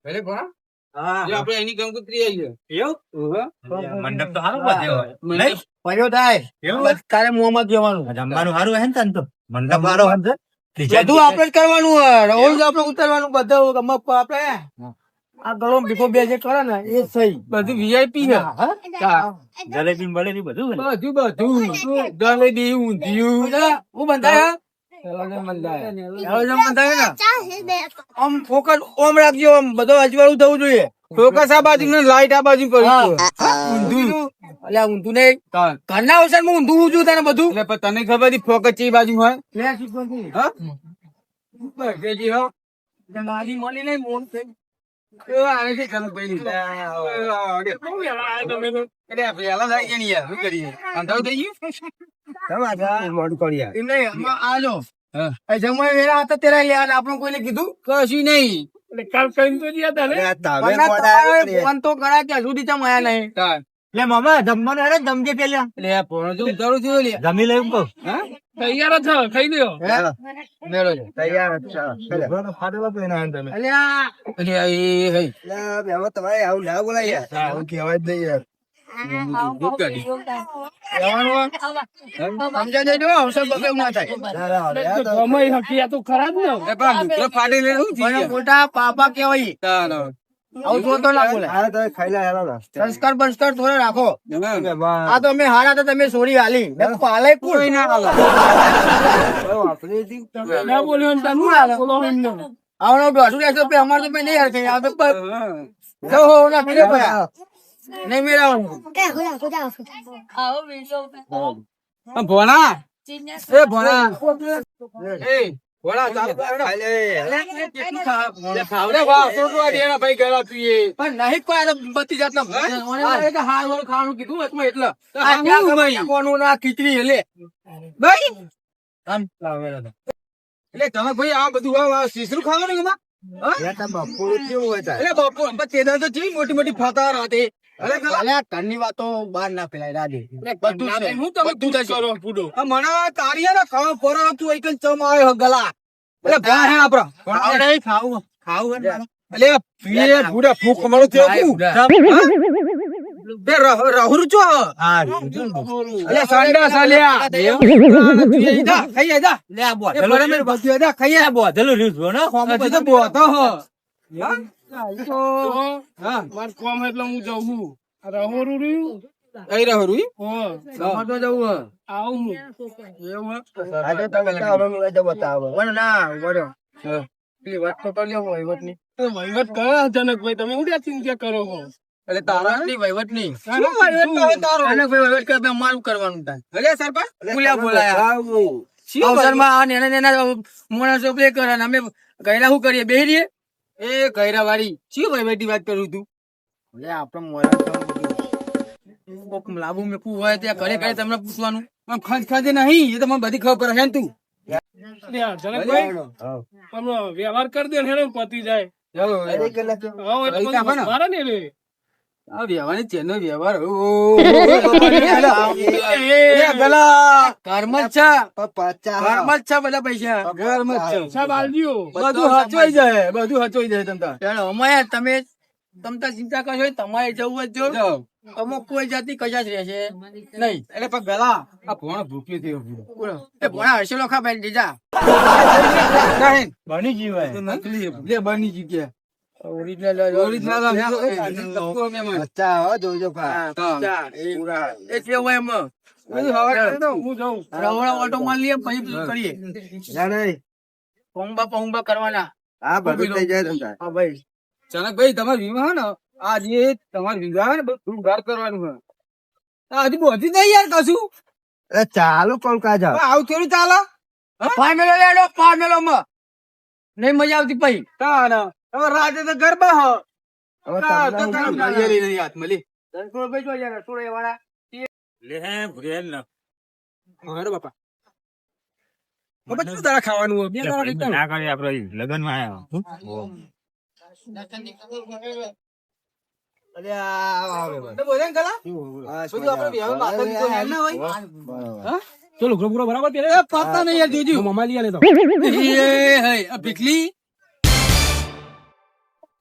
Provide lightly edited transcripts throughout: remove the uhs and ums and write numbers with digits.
ભલે ભણા હા જો આપણે એની કંકોત્રી આવી છે એવું મંડપ તો સારું બધે હોય નહીં પડ્યો થાય એવું? તારે મોંમાં જ જવાનું જમવાનું સારું હે ને તને તો મંડપ સારો હે ને? બધું આપણે જ કરવાનું હોય રોજ આપણે ઉતારવાનું બધું ગમક આપણે આ ગળો ભીખો બે જે કરે ને એ સહી બધું વીઆઈપી છે જલેબી ને બલેબી બધું હે ને? બધું જલેબી ઊંધિયું હું બંધાય બંધાય ને આમ ફોકસ ઓમ રાખજો આમ બધો અજવાળું થવું જોઈએ ફોકસ આ બાજુ ને લાઈટ આ બાજુ પડી ઊંધું અલ્યા ઊંધું નહીં ઘરના અવસર માં ઊંધું ઊંધું તને બધું એટલે પણ તને ખબર હતી ફોકસ ચી બાજુ હોય લે શીખવાનું હા બસ હો મારી મળી નહીં મોન થઈ આને કનકભાઈ એટલે પેલા થાય કે નહીં યાર શું કરીએ અંધારું થઈ ગયું મોડું કરી એમ નહીં આજો હા જમવા વેરા હતા તેરા લે આપણે કોઈને કીધું કશું નહીં કાલ કઈ તો જ્યાં ફોન તો કરાય કે સુધી ચમ આયા નહીં લે મામા જમવાનું હેડે જમજે પેલા એટલે આ પોણો જો ઉતારું થયું લે જમી લેવું કહું હા તૈયાર જ છો ખાઈ લ્યો મેળો છે તૈયાર જ છો અલ્યા એટલે આ એ હઈ તમારે આવું ના બોલાય આવું કહેવાય જ નહીં યાર દૂધ કાઢી સમજા દેજો અવસર બગેવ ના થાય હકીયા તો ખરા જ ને એ પણ મુકરો ફાડી લે શું થઈ મને ગયા મોટા પાપા કેવાય ચાલો આવું જો તો ના બોલે સંસ્કાર બંસ્કાર થોડો રાખો આ તો અમે હારા તો તમે સોરી હાલી પાલે કોઈ ના ના બોલ્યો ને તને હાલે આવડો દોઢું રહેશો પે અમાર તો પે નહીં હરખે આ તો હો ના ફીરે પયા નહીં મેળવવાનું ભોણા એ ભોણા એ ભોણા ચાલ ખાવડે વાહ તો દેના ભાઈ ગયેલા તું એ પણ નહીં કોઈ આ બધી જાતના હાર વાળું ખાવાનું કીધું એટલે કોનું ના ખીચડી એટલે ભાઈ આમ એટલે તમે ભાઈ આ બધું આ શીશરું ખાવાનું એમાં એટલે બપોર તે તો જેવી મોટી મોટી ફાતા રાતે ઘરની વાતો બહાર ના ફેલાય રાધે બધું છે હું તમે બધું થશે. મને તારી ને ખાવા પર તું એક ચમ આવ્યો ગલા એટલે ભા હે આપડા ખાવું એટલે પીએ ભૂડા ફૂક મારો થયો બે રાહુર છો એટલે સાંડા સાલ્યા ખાઈ જા લે આ બોલ બરાબર બધું જા ખાઈ બોધેલું રીઝો ને હજી તો બોતો હો હા માર કોમ એટલે હું જઉં છું રહું રહ્યું કઈ રાહુર તમારે તો જવું આવું એવું ના બરો પેલી વાત તો કરી લ્યો વહીવટ ની વહીવટ કરો જનકભાઈ તમે શું ચિંતા કરો છો એટલે તારા વહીવટ નહીં શું વહીવટ તો હવે તારો? જનકભાઈ વહીવટ કરે અમારું કરવાનું થાય અરે સરપંચ બોલ્યા બોલાયા શું અવસરમાં આ નેના માણસો પ્લે કરે ને અમે ગયડા શું કરીએ બે રહીએ એ કૈરા વાળી શું વહીવટી વાત કરું તું આપડે મોડા લાભુ મેકવું હોય ત્યાં ઘરે ઘરે તમને પૂછવાનું આમ ખંજ ખાજે નહીં એ તો મને બધી ખબર પડે છે ને તું વ્યવહાર કરી દે ને પતી જાય ચાલો આ વ્યવહાર છે નો વ્યવહાર ઘરમાં જ છે બધા પૈસા બધું હચવાઈ જાય બધું હચવાઈ જાય તમતા અમારે તમે તમતા ચિંતા કરશો તમારે જવું જ જો અમુક કોઈ જાતિ કજાશ રહેશે નહીં એટલે પણ ગલા આ ભોણ ભૂખ્યો થયો પૂરો એ ભણા હશે લોખા ભાઈ દીધા બની જીવાય નકલી લે બની જગ્યા ઓરિજિનલ એ છે હોય એમાં હું જાઉં રવડા ઓટો માં લઈએ પછી કરીએ પંગબા કરવાના હા ભાઈ જનકભાઈ તમારે વીમા હે ને આ જે તમારે વિવાહ હે ને બધું ગાર કરવાનું હે આ હજી બધી નહીં યાર કશું ચાલુ કોલકાતા આવું થોડું ચાલે પામેલો લેડો પામેલો માં નહીં મજા આવતી પઈ તાના હવે રાતે તો ગરબા હો હાથ મળી લે હે ભુરેલ ન અરે બાપા બાપા શું તારા ખાવાનું હોય? બે તારા એકદમ ના કરે આપડે લગન માં આવ્યા તો બોલે ને ગલા બધું આપણે વ્યવહાર માથે કોઈ હેલ ના હોય હા ચલો ગ્રો બરાબર પહેરે પાતા નહીં યાર જોજો મમ્મા લઈ આલે તો એ હે આ ભીખલી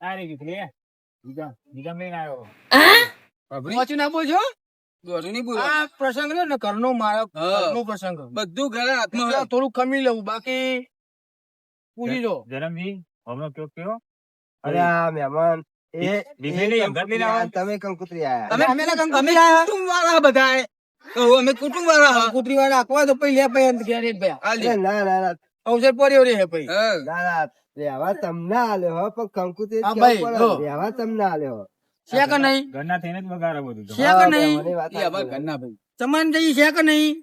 તારી દીકરી બીજા લઈને આવ્યો. પહોંચી ના બોલજો. આ પ્રસંગ રહ્યો ને ઘરનો મારો ઘરનો પ્રસંગ બધું ઘરે હાથમાં થોડું ખમી લેવું બાકી પૂછી જો ધરમજી હમણાં કયો અરે આ મહેમાન દીકરીને અંગત લઈને આવો. તમે કંકુતરી આયા અમે કુટુંબ વાળા બધા અમે કુટુંબ વાળા કુટરી વાળા આખવા તો પૈ લે પૈ ઘેર જ ભાઈ અરે ના ના ના અવસર પડ્યો રે પૈ ના ના રહેવા તમને આલ્યો હો પણ કંકુતરી હા ભાઈ, જો. રહેવા તમને આલ્યો હો. છે કે નહીં ઘરના થઈને જ બગાડે બધું તો. છે કે નહીં મને વાત આપજો. તમારે જઈ છે કે નહીં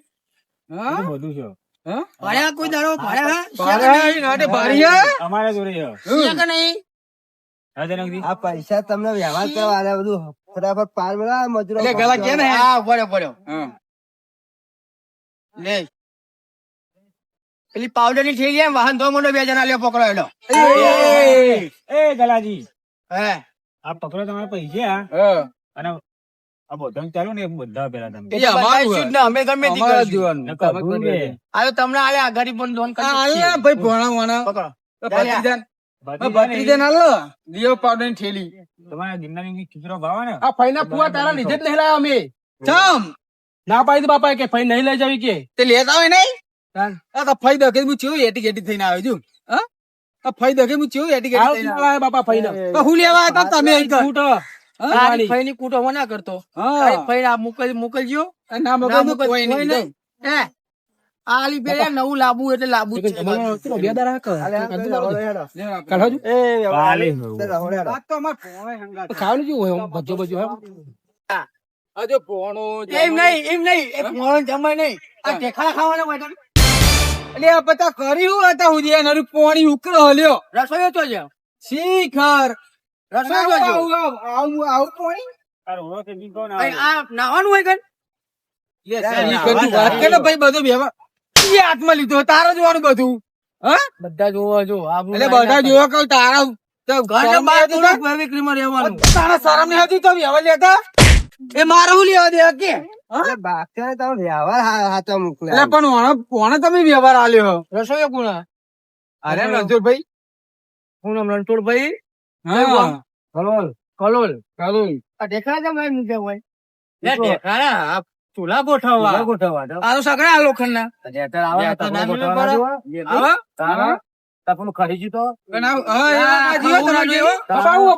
બધું બધું છે. ભાડ્યા કોઈ દાડો ભાડ્યા અમારે જોડે છે. છે કે નહીં હા, જનકજી? આ પૈસા તમને વ્યવહાર કરવા આલ્યા બધું ફટાફટ પાર મળ્યા મજૂરો એટલે ગલા કે ને હા પડ્યો લે પેલી પાવડર ની થેલી એમ વાહન ધો મોટો 2 જણા લ્યો પકડો એનો એ ગલાજી, હે આ પકડો તમારા પૈસા અને આ બધા ચાલુ ને એ બધા પેલા તમે એ અમારું છે ને અમે ગમે તે કરશું નકર ભૂલ બે. આયો તમને આલે આ ગરીબ પણ લોન કરી આલ્યા ભાઈ ભોણા વાણા પકડો ભત્રીજાને લીઓ પાવડર ની થેલી તમારા ગિરનારી ખીચડો ભાવે ને આ ફઈના ફુવા તારા લીધે જ નહીં લાયા અમે ચમ ના પાડી દે બાપા કે ફઈ નહીં લઈ જાવી કે તે લેતા હોય નહીં આ તો ફઈ દકે હું ચેવું એટી ગેટી થઈને આવ્યો છું હા આ ફઈ દકે હું ચેવું એટી ગેટી થઈને આવ્યો બાપા ફઈ ના તો હું લેવા હતા તમે કૂટો ફઈ ની કૂટો મના કરતો ફઈ આ મોકલજો ના મોકલ કોઈ નહીં હે આલી બે નવું લાબુ એટલે લાબુ જ છે બે દારા કર એ કાલે વાત તો અમાર ભોણે હંગાત ખાવાનું જેવું હોય ભજો ભજો અજો પોણો એમ નહીં એ પોણો જમાય નહીં આ ટેખા ખાવાના હોય એટલે આ પતા કર્યું હતા હું જે નરું પોણી ઉકળો હલ્યો રસોઈ તો છે શીખર રસોઈ તો આવું પોણી આ નાવાનું હોય કન વાત કે ભાઈ બધું વ્યવહાર એ હાથમાં લીધો તારા જોવાનું બધું હા બધા જોવા જો એટલે બધા જોવા કહું તારા ઘર બહાર ક્રીમર રહેવાનું તારા શરમ નહીં હતી તો વ્યવહાર લેતા એ મારે હું લેવા દે કે બાકી તમે વ્યવહાર હાથો મોકલે એટલે પણ કોણે તમે વ્યવહાર આલ્યો રસોઈ કોણ અરે રણછોડભાઈ હું નામ રણછોડભાઈ કલોલ કલોલ કલોલ આ ઢેખા જમ એમ કે હોય લે ઢેખા ચૂલા ગોઠવવા આલો સગડા આ લોખંડના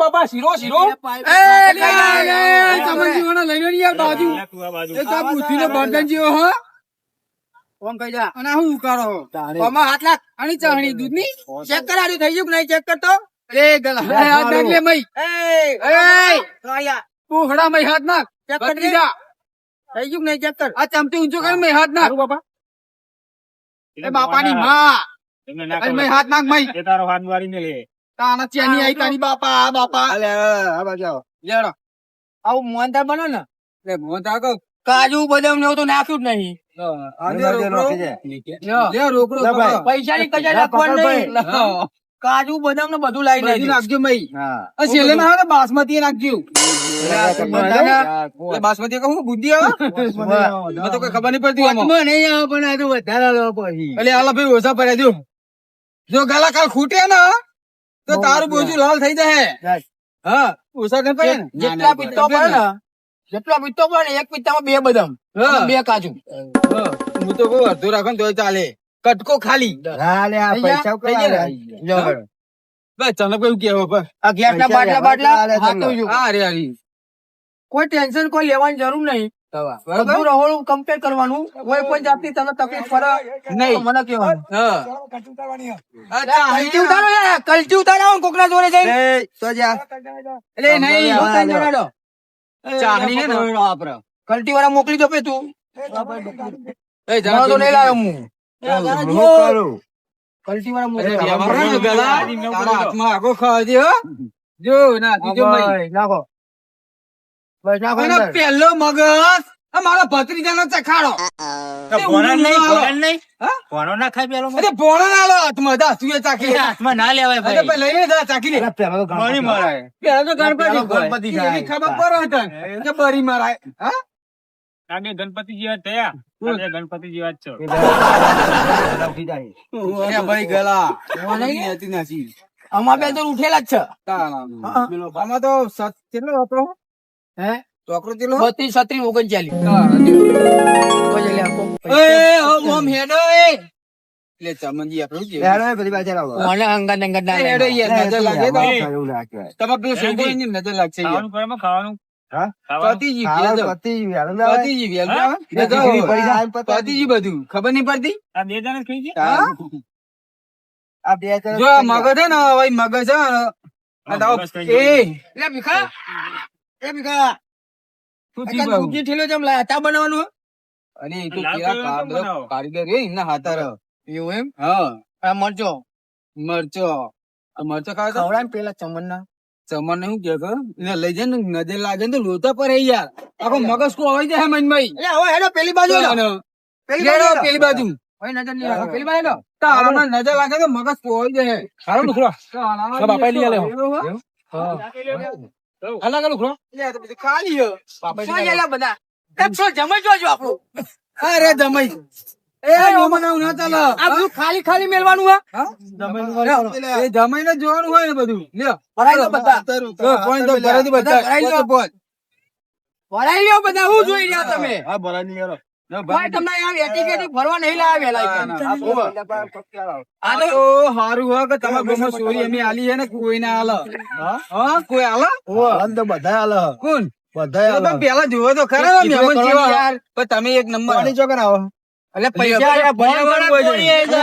બાપા શીરો શીરો બર્તન જેવો હો અને હું ઉકાળો હાથ લાખ અને ચાહણી દૂધ ની ચેક કરાવ્યું થઈ ગયું નહીં ચેક કરતો એ ગલા મઈ તું હડા મઈ હાથ નાખ ચેક કરી દીધા થઈ ગયું નહીં ચેક કર આ ચમચી ઊંચો કરી મઈ હાથ નાખ બાપા એ બાપાની માં મઈ હાથ નાખ મઈ એ તારો હાથ વાળીને લે. તાના ચેની આઈ તારી બાપા બાપા આ બાજુ આવો. લેડો આવું મોહનથાળ બનો ને લે મોહનથાળ કહું કાજુ બદામ ને એવું તો નાખ્યું જ નહીં પૈસા ની કજા નાખવાનું નહીં કાજુ બદામ ને બધું લાવી નાખજો મઈ છેલ્લે ના આવે બાસમતી નાખજો બાસમતી કહું બુદ્ધિ આવે તો કઈ ખબર નહીં પડતી નહીં આવે પણ આ તો વધારે એટલે આલા ભાઈ ઓછા પડ્યા જો જો ગાલા કાલ ખૂટે ને તો તારું બોજું લાલ થઈ જાય હા ઓછા નહીં પડે જેટલા પીતો પડે ને જેટલા પીતો પડે ને એક પીતામાં 2 બદામ 2 કાજુ હું તો કહું અડધો રાખો તો ચાલે કટકો ખાલી પૈસા બસ તને કયું કેવું આ ગેસ ના બાટલા કોઈ ટેન્શન કોઈ લેવાની જરૂર નહીં બધું રહોળું કમ્પેર કરવાનું કોઈ પણ જાતની તને તકલીફ પડે નહીં મને કેવાનું કલટી ઉતારો કોકના જોડે જઈને એટલે નહીં ચાહણી હે ને કલટી વાળા મોકલી દો પે તું એ જણા તો નહીં લાવ્યો હું કલટી વાળા મોકલી તારા હાથમાં આગો ખાવા દે જો નાખી જો નાખો પેલો મગજ મારો ભત્રીજાનો ચખાડો ભોણા નહીં ભોણો ના ખાય પેલો અરે ભોણો ના લો હાથમાં દા તું ચાખી હાથમાં ના લેવાય અરે ભાઈ લઈ લે દા ચાખી લે બરી મરાય પેલા તો ગણપતિ એની ખબર પડો હતા કે બરી મરાય હા આગે ગણપતિ જેવા થયા આજે ગણપતિ જેવા જ છો ભાઈ ગલા હતી નાસી અમાર બે તો ઉઠેલા જ છે. તાણા. આમાં તો કેટલો હતો? હે ચોકડો કેટલો? 32, 36, 39. ઓમ હેડો એ એટલે ચમનજી આપણું જે કોને અંગત અંગત ના હેડો યાર, નજર લાગે તો એ. તમારે પેલું છોકરો ની નજર લાગશે યાર. ખાવાનું કરે ખાવાનું ખાવાનું. પતિજી ભેજો. પતિજી ભેજો. પતિજી બધું ખબર નહીં પડતી. આ 2 જણા જ ખાઈ છે? હા? જો આ મગજ છે ને હવે મગજ છે ને, આ તો મગજ કઈ એ લે ભીખા શું આ થયું બાબુ? સબ્જી ઠેલો જેમ લાયા તા બનાવવાનું અરે એ તો લાવ કેવા કેવો કેમ બનાવો? કારીગર રે એમના હાથા રહે. એવું એમ હા આ મરચો મરચો આ મરચો ખાવ તો ખવડાય ને પેલા ચમન ના ચમન ને શું કે ખબર? એને લઈ જાય ને નજર લાગે ને તો લોચા પર યાર આખો મગજ કો હોય જાય મનભાઈ. એટલે હવે હેડો પેલી બાજુ હેડો. પેલી હેડો બાજુ પેલી બાજુ. હવે નજર નહીં આવે. પેલી બાજુ હેડો. તારામાં નજર લાગે તો મગજ કો હોય જાય. સારો લુખડો. તારામાં બાપાએ લઈ આલ્યો. એવું હે? અલગ અલગ લુખડો. લે આ તો બધું ખાલી હે. શું ગયેલા બધા? 100 જમાઈ જોજો આપણું. અરે જમાઈ એ મોમનાવ ના ચાલે. આ બધું ખાલી ખાલી મેલવાનું હે એ જમાઈને જોવાનું હોય ને બધું. લ્યો ભરાઈ દો બધા. પોઈન્ટ તો ભરાઈ દો બધા. ભરાઈ દો. પોઈન્ટ. ભરાઈ લ્યો બધા. હું જોઈ રહ્યા તમે હા ભરાઈ નહીં યાર. ભાઈ તમને આ એટીકેટી ભરવા નહીં લાવ્યા આ આ તો તો હારું હોય કે તમારા ગામમાં ચોરી અમે આલી છે ને કોઈ ના આલે. હા કોઈ આલે? કોણ? તમે પેલા જોવો તો ખરા ને મહેમાન કેવા યાર. પણ તમે એક નંબર એટલે પૈસા આ ભણવાનું હોય છે.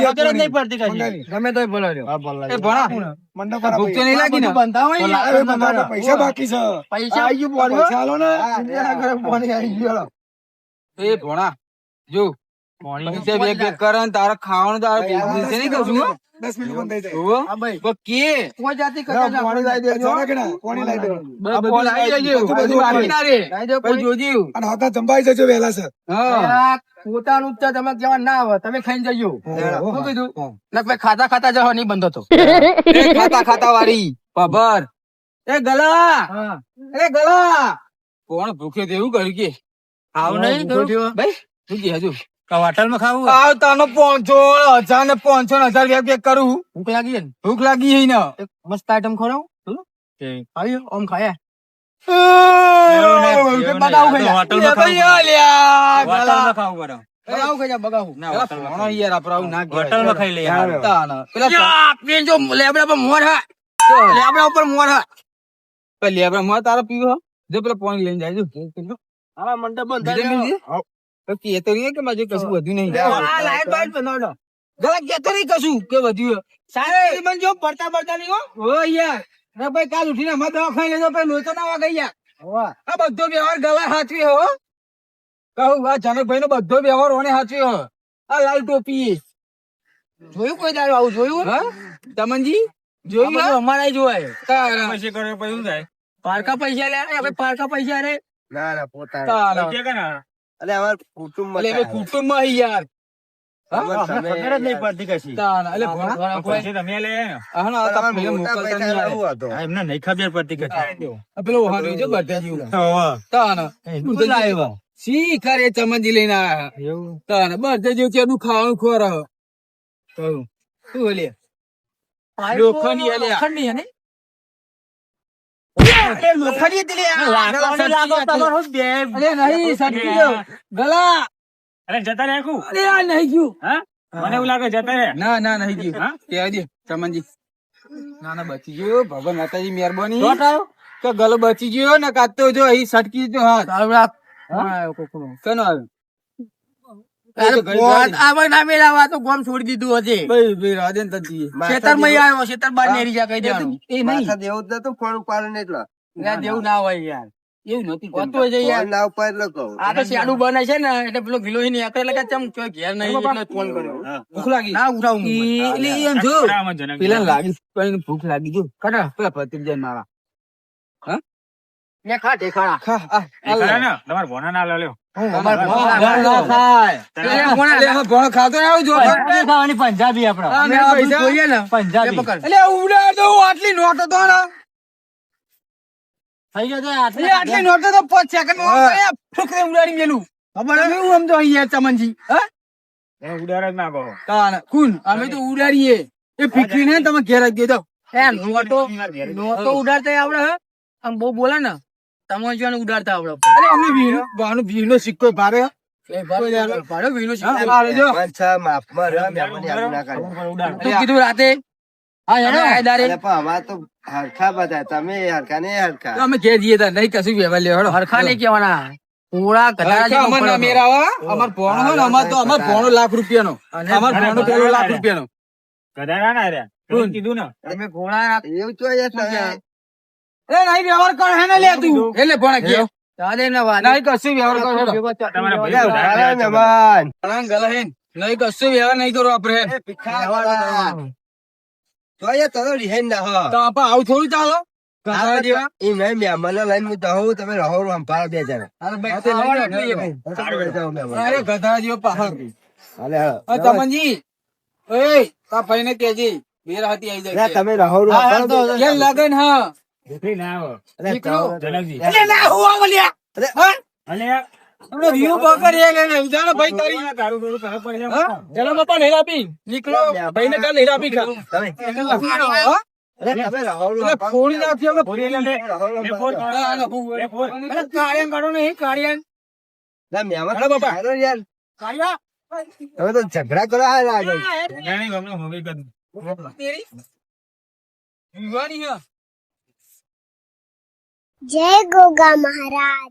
ખબર જ નહીં પડતી કશી. ગમે તોય બોલો લ્યો. એ ભણા ભૂખ તો નહીં લાગી ને? બંધા હોય ને પૈસા બાકી છે પૈસા એ ભણા જો પૈસા બેગ બેગ કરે ને તારે ખાવાનું તારે business નહીં કશું હો? 10 મિનિટ બંધ થઈ જાય હોવે? હા ભાઈ. પણ કે કોઈ જાતિ કચરા ના પાણી લાવી દેજો કે ના પાણી લાવી દેજો આ બધું લાવી દેજો. બધું બાકી ના રે. પછી જોજે. અને હોતા જંબાઈ જજો વહેલા સર હા આ પોતાનું જ છે, તમે કહેવા ના આવે તમે ખાઈને જજો. શું કીધું? ના ભાઈ ખાતા ખાતા જવા નહીં બંધો તો. એ ખાતા ખાતા વાળી પબર. એ ગલા હા. એ ગલા કોણ ભૂખ્યો તેવું કર્યું કે આવું નહીં કરું. ભાઈ શું કે હજુ હોટલ માં ખાવું? આવ તાનો 500 ને 1000 બેગ બેગ કરું. ભૂખ લાગી છે ને? ભૂખ લાગી છે ને. એક મસ્ત આઈટમ ખવડાવું? આવ્યો ઓમ ખાયા. હોટલમાં ખાવું પડે. બગાવું ખાઈ જા બગાવું. યાર આપડે આવું ના કહેવાય. હોટલમાં ખાઈ લઈએ. પેલા જો લેબડા પર મોર હા. લેબડા ઉપર મોર હા. લેબડા માં તારે પીવો જો પેલા પાણી લઈને જાય જો આવા મંડપ તો કેતો નહીં કે મારે કશું વધ્યું નહીં. આ લાઈટ બાઈટ બનાવડો. ગલા કેતો નહીં કશું કે વધ્યું. સાહેબ બન જો પડતા પડતા નહીં હો. ઓ યાર અરે ભાઈ કાલ ઉઠીને અમારે દવાખાને લેજો ભાઈ લોચો ના વાગે યાર. આ બધો વ્યવહાર ગલા હાચવી હો. કહું આ જનકભાઈ નો બધો વ્યવહાર ઓને હાચવી હો. આ લાલ ટોપી જોયું કોઈ દાડો આવું જોયું? હા તમનજી જોયું જોયું અમારા જોવાય. તારા પછી કરે પછી શું થાય? પારકા પૈસા લે આપણે પારકા પૈસા રે. તારા કે ના? અલે ભાઈ કુટુંબમાં યાર ખબર જ નહીં પડતી કશી. તારા અલે ભણા પછી તમે લે ને. હા ના આ પેલો મોકલતા નહીં આવે. આ એમને નહીં ખબર પડતી કશી. આ પેલો વહાણો જો બધા જેવું હોવે. તારા શું લાવ્યો? શી કરે ચમનજી લઈને આયા એવું? તારા બધા જેવું છે એનું ખાવાનું ખોરાક કહું શું બોલે લોખંડી અલ્યા. લોખંડી હે ને? લોખંડી જ લે. લાકડાની લાકડો તમારો બે. અરે નહીં સટકી ગયો. ગલા અરે જતા રહે કુ? અરે આ નહીં ગયું. હા? મને એવું લાગે જતા રહે. ના ના નહીં ગયું. હા? કહેવા દે ચમનજી ના ના બચી ગયો ભગવાન માતાજી મહેરબાની શોર્ટ આવ્યો? કે ગલો બચી ગયો ને કાતો જો અહીં સટકી જો હાથ તારું રાખ. હા? હા, કોકનો. કનો આવ્યો અરે ગોળ આવા ના મેળાવા તો ગોમ છોડી દીધું હશે. ભાઈ ભાઈ રાધેન તજી ખેતરમાં ઈ આવ્યો ખેતર બહાર નેરી જા કહી દેવાનું. એ નહીં ના દેવું ના હોય યાર. એવું નથી હોતું હોય છે યાર. આ તો શેડું બને છે ને એટલે પેલો ગિલો નહીં એટલે કે ચમ ચોય ઘેર નહીં એટલે ફોન કર્યો. ભૂખ લાગી ના ઉઠાવું હું. એટલે એમ જો આમાં જનક. પેલા લાગી કઈ ભૂખ લાગી જો કટા પેલા ભત્રીજા મારા ને ખા ઠેકાણા. ખા આ એ ખરા ને? તમારા ભોના ના લ્યો. અમાર ભોણા ખાય ભણો ખાતો આવું જો ખાવાની પંજાબી આપડે. હા, અમે મેં આ બધું પૈસા- જોઈએ ને પંજાબી. એ પકડ. એટલે ઉડાડ દો આટલી નોટ હતો ને થઈ ગયો તો એટલે આટલી નોટ તો 5 સેકન્ડ માં ફૂકરે ઉડાડી મેલું ખબર અમે હું સમજો અહીંયા ચમનજી હા એ ઉડાડ જ ના કહો. તાણ કુન અમે તો ઉડાડીએ એ ફીકરી ને તમે ઘેર જ દો નોટો ઉડાડતા આવડે હે આમ બહુ બોલે ને તમે જો ઉડાડતા આવડે અરે અમને વીનો સિક્કો ભારે ભાડો વીનો સિક્કો ભારે જો તું કીધું રાતે હા હેડો આયદારે અમે ઘેર જઈએ તા નહીં કશું વ્યવહાર લેવો હેડો. હરખા નહીં કેવાના પૂરા હરખા અમાર ના મેરાવા. અમાર ભોણો હોય ને અમાર ભોણો લાખ રૂપિયાનો અમાર ભોણો પેલો લાખ રૂપિયાનો ગધાડા ના રહ્યા કોણ? કીધું ને તમે ઘોડા એ નહીં વ્યવહાર કર હે ને લે તું એટલે ભોણા ગયો ચાલે ને વાત નહીં કશું વ્યવહાર કરો હેડો. તમારા ભાઈ ગધાડા ભણાંગ ગલા હે નહીં કશું વ્યવહાર નહીં કરો આપણે હે. તો આપા આવું થોડું ચાલો ગધાડા જેવા. અરે ભાઈ, તે લઈ લો, લઈ લો. અરે ગધા જેવો પહાડ. અરે તમનજી ઓય તા ભાઈને કેજી બેરા હાથી આઈ જાય છે. એ લગન હા દેખી ના આવો નીકળો. જનકજી અરે ના હુવા મળ્યા હા અલે આપણે વ્યૂ પકડ એ લઈને ઉજાડો ભાઈ તારી તારું થોડું ખરાબ પડી જાય હા ચલો બાપા નહીં આપી નીકળો ભાઈને કાલ નહીં આપી ખા એને લખાણો, હા? એટલે ફોડી નાખ્યો કે ફોડી લે લે એ ફોડ હા, આનો ફૂ. એ ફોડ અરે કાળિયાન કાઢો ને કાળિયાન અરે બાપા કાળિયા ઝઘડા કરો ગાણી ગમનો હોવી કદ તેરી વિવાની હા જય ગોગા મહારાજ